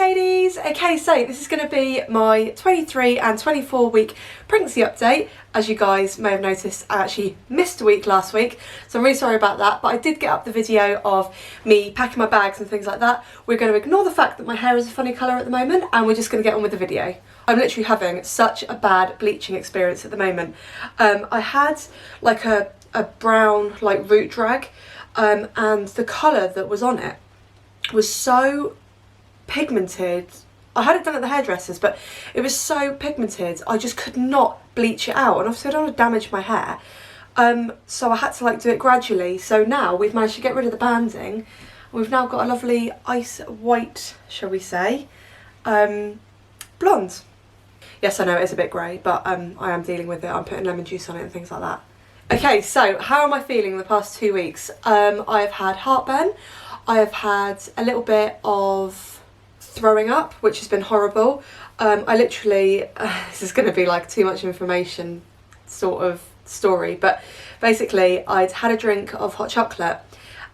ladies! Okay, so this is going to be my 23 and 24 week pregnancy update. As you guys may have noticed, I actually missed a week last week, so I'm really sorry about that, but I did get up the video of me packing my bags and things like that. We're going to ignore the fact that my hair is a funny colour at the moment, and we're just going to get on with the video. I'm literally having such a bad bleaching experience at the moment. I had like a brown like root drag, and the colour that was on it was so pigmented. I had it done at the hairdressers, but it was so pigmented I just could not bleach it out, and obviously I don't want to damage my hair, so I had to like do it gradually. So now we've managed to get rid of the banding. We've now got a lovely ice white, shall we say, blonde. Yes, I know it is a bit grey, but I am dealing with it. I'm putting lemon juice on it and things like that. Okay, so how am I feeling the past 2 weeks? I've had heartburn. I have had a little bit of throwing up, which has been horrible. I literally, this is going to be like too much information sort of story, but basically I'd had a drink of hot chocolate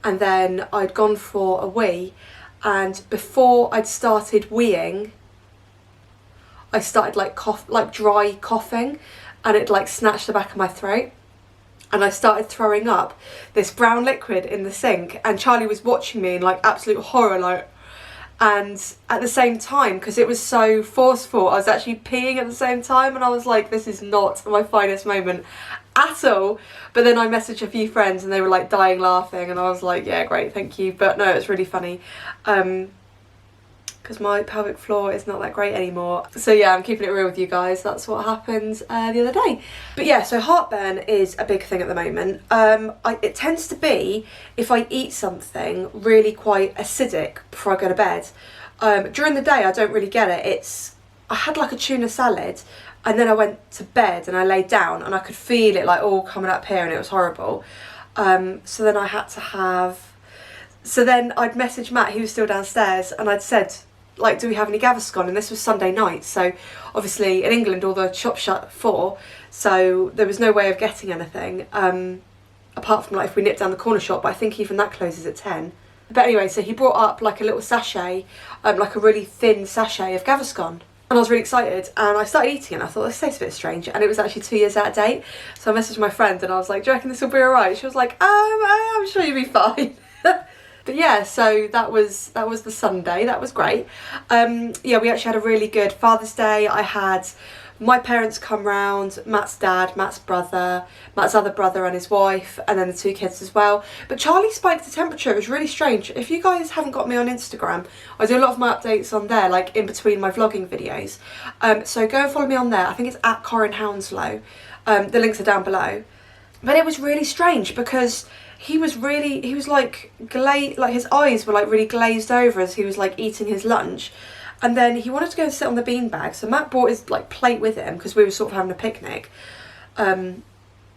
and then I'd gone for a wee, and before I'd started weeing, I started like dry coughing, and it like snatched the back of my throat. And I started throwing up this brown liquid in the sink, and Charlie was watching me in like absolute horror, like, and at the same time, because it was so forceful, I was actually peeing at the same time, and I was like, this is not my finest moment at all. But then I messaged a few friends and they were like dying laughing, and I was like, yeah, great, thank you. But no, it's really funny, because my pelvic floor is not that great anymore. So yeah, I'm keeping it real with you guys. That's what happened the other day. But yeah, so heartburn is a big thing at the moment. It tends to be if I eat something really quite acidic before I go to bed. During the day, I don't really get it. I had like a tuna salad, and then I went to bed and I laid down and I could feel it like all coming up here, and it was horrible. So then I had to have... So then I'd messaged Matt, he was still downstairs, and I'd said, like, do we have any Gaviscon? And this was Sunday night, so obviously in England all the shops shut at 4, so there was no way of getting anything, apart from like if we nipped down the corner shop, but I think even that closes at 10. But anyway, so he brought up like a little sachet, like a really thin sachet of Gaviscon, and I was really excited, and I started eating it, and I thought this tastes a bit strange, and it was actually 2 years out of date. So I messaged my friend and I was like, do you reckon this will be alright? She was like, I'm sure you'll be fine. But yeah, so that was the Sunday. That was great. Yeah, we actually had a really good Father's Day. I had my parents come round, Matt's dad, Matt's brother, Matt's other brother and his wife, and then the 2 kids as well. But Charlie spiked the temperature. It was really strange. If you guys haven't got me on Instagram, I do a lot of my updates on there, like in between my vlogging videos. So go and follow me on there. I think it's at Corrine Hounslow. The links are down below. But it was really strange because he was like his eyes were like really glazed over as he was like eating his lunch, and then he wanted to go and sit on the beanbag. So Matt brought his like plate with him because we were sort of having a picnic.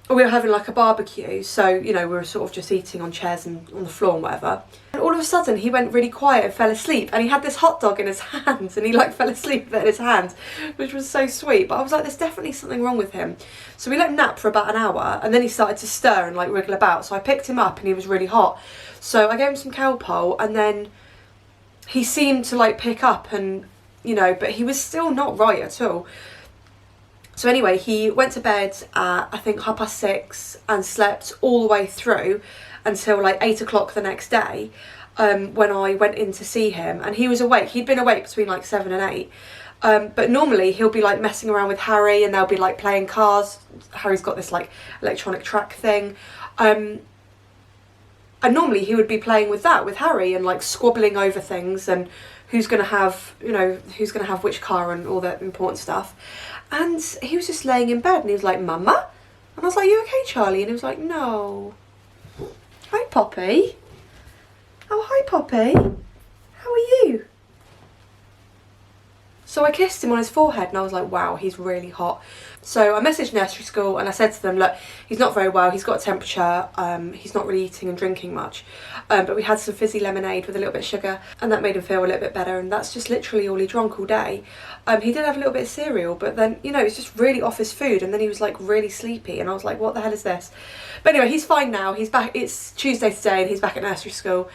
We were having like a barbecue, so you know, we were sort of just eating on chairs and on the floor and whatever. And all of a sudden he went really quiet and fell asleep, and he had this hot dog in his hands, and he like fell asleep with it in his hand, which was so sweet. But I was like, there's definitely something wrong with him. So we let him nap for about an hour, and then he started to stir and like wriggle about. So I picked him up and he was really hot. So I gave him some Calpol, and then he seemed to like pick up, and you know, but he was still not right at all. So anyway, he went to bed at I think 6:30 and slept all the way through until like 8 o'clock the next day, when I went in to see him, and he was awake. He'd been awake between like 7 and 8. But normally he'll be like messing around with Harry, and they'll be like playing cars. Harry's got this like electronic track thing. And normally he would be playing with that with Harry and like squabbling over things and who's going to have, you know, who's going to have which car and all that important stuff. And he was just laying in bed and he was like, Mama? And I was like, you okay, Charlie? And he was like, no. Hi, Poppy. Oh, hi, Poppy. How are you? So I kissed him on his forehead and I was like, wow, he's really hot. So I messaged nursery school and I said to them, look, he's not very well, he's got a temperature, he's not really eating and drinking much. But we had some fizzy lemonade with a little bit of sugar, and that made him feel a little bit better, and that's just literally all he drank all day. He did have a little bit of cereal, but then, you know, it's just really off his food, and then he was like really sleepy, and I was like, what the hell is this? But anyway, he's fine now, he's back, it's Tuesday today and he's back at nursery school.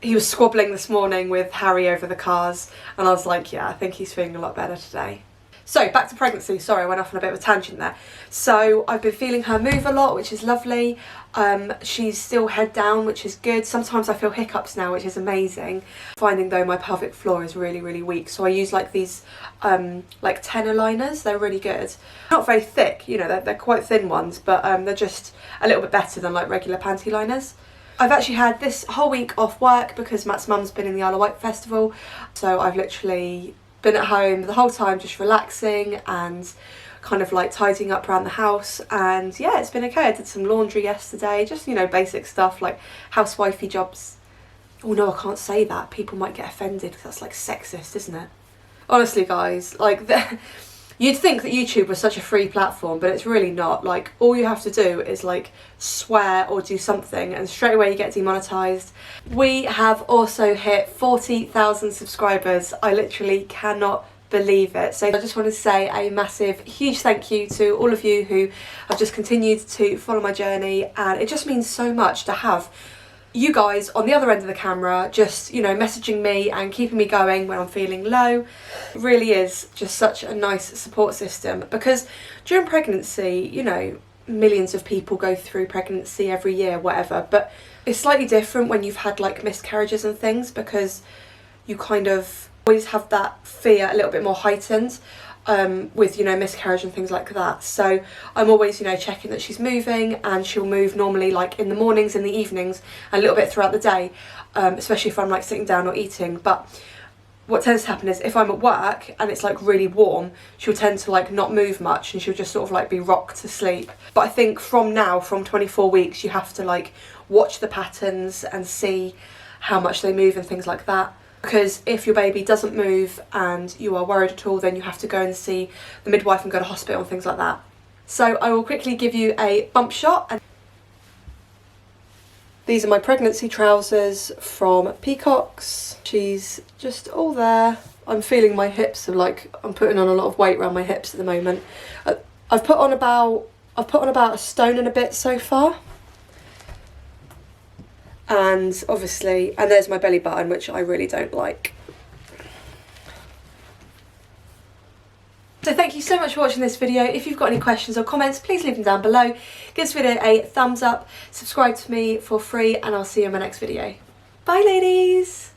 he was squabbling this morning with Harry over the cars, and I was like, yeah, I think he's feeling a lot better today. So back to pregnancy. Sorry, I went off on a bit of a tangent there. So I've been feeling her move a lot, which is lovely. She's still head down, which is good. Sometimes I feel hiccups now, which is amazing. Finding though my pelvic floor is really, really weak. So I use like these like tenor liners. They're really good. Not very thick, you know, they're quite thin ones, but they're just a little bit better than like regular panty liners. I've actually had this whole week off work because Matt's mum's been in the Isle of Wight festival. So I've literally been at home the whole time just relaxing and kind of like tidying up around the house, and yeah, it's been okay. I did some laundry yesterday, just, you know, basic stuff like housewifey jobs. Oh no, I can't say that, people might get offended because that's like sexist, isn't it? Honestly guys, like you'd think that YouTube was such a free platform, but it's really not. Like all you have to do is like swear or do something and straight away you get demonetized. We have also hit 40,000 subscribers. I literally cannot believe it. So I just want to say a massive, huge thank you to all of you who have just continued to follow my journey, and it just means so much to have you guys on the other end of the camera just, you know, messaging me and keeping me going when I'm feeling low. It really is just such a nice support system, because during pregnancy, you know, millions of people go through pregnancy every year, whatever, but it's slightly different when you've had like miscarriages and things, because you kind of always have that fear a little bit more heightened with, you know, miscarriage and things like that. So I'm always, you know, checking that she's moving, and she'll move normally like in the mornings, in the evenings, and a little bit throughout the day, especially if I'm like sitting down or eating. But what tends to happen is if I'm at work and it's like really warm, she'll tend to like not move much and she'll just sort of like be rocked to sleep. But I think from 24 weeks, you have to like watch the patterns and see how much they move and things like that. Because if your baby doesn't move and you are worried at all, then you have to go and see the midwife and go to hospital and things like that. So I will quickly give you a bump shot. And these are my pregnancy trousers from Peacocks. She's just all there. I'm feeling my hips are like, I'm putting on a lot of weight around my hips at the moment. I've put on about a stone and a bit so far. And obviously, and there's my belly button, which I really don't like. So thank you so much for watching this video. If you've got any questions or comments, please leave them down below. Give this video a thumbs up, subscribe to me for free, and I'll see you in my next video. Bye ladies!